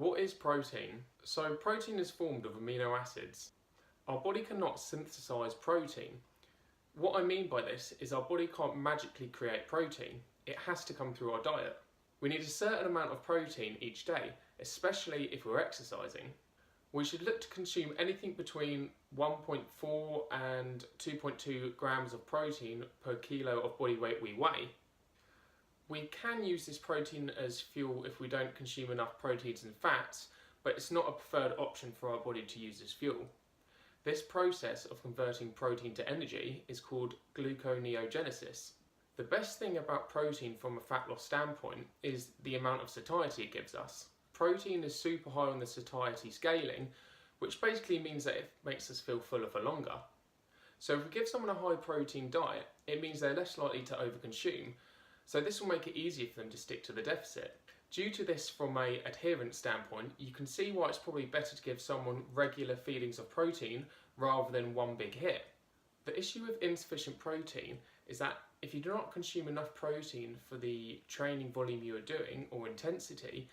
What is protein? So protein is formed of amino acids. Our body cannot synthesize protein. What I mean by this is our body can't magically create protein. It has to come through our diet. We need a certain amount of protein each day, especially if we're exercising. We should look to consume anything between 1.4 and 2.2 grams of protein per kilo of body weight we weigh. We can use this protein as fuel if we don't consume enough proteins and fats, but it's not a preferred option for our body to use as fuel. This process of converting protein to energy is called gluconeogenesis. The best thing about protein from a fat loss standpoint is the amount of satiety it gives us. Protein is super high on the satiety scaling, which basically means that it makes us feel fuller for longer. So if we give someone a high protein diet, it means they're less likely to overconsume, so this will make it easier for them to stick to the deficit. Due to this, from an adherence standpoint, you can see why it's probably better to give someone regular feedings of protein rather than one big hit. The issue with insufficient protein is that if you do not consume enough protein for the training volume you are doing or intensity,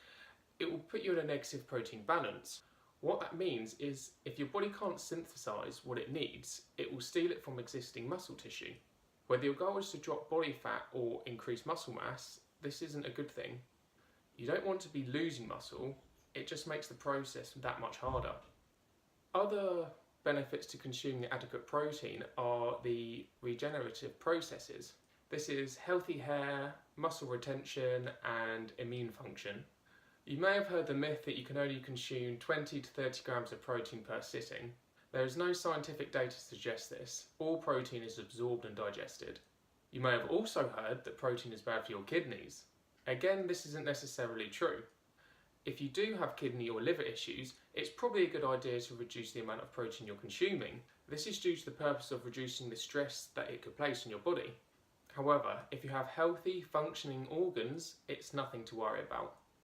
it will put you in a negative protein balance. What that means is if your body can't synthesize what it needs, it will steal it from existing muscle tissue. Whether your goal is to drop body fat or increase muscle mass, this isn't a good thing. You don't want to be losing muscle, it just makes the process that much harder. Other benefits to consuming adequate protein are the regenerative processes. This is healthy hair, muscle retention, and immune function. You may have heard the myth that you can only consume 20 to 30 grams of protein per sitting. There is no scientific data to suggest this. All protein is absorbed and digested. You may have also heard that protein is bad for your kidneys. Again, this isn't necessarily true. If you do have kidney or liver issues, it's probably a good idea to reduce the amount of protein you're consuming. This is due to the purpose of reducing the stress that it could place on your body. However, if you have healthy, functioning organs, it's nothing to worry about.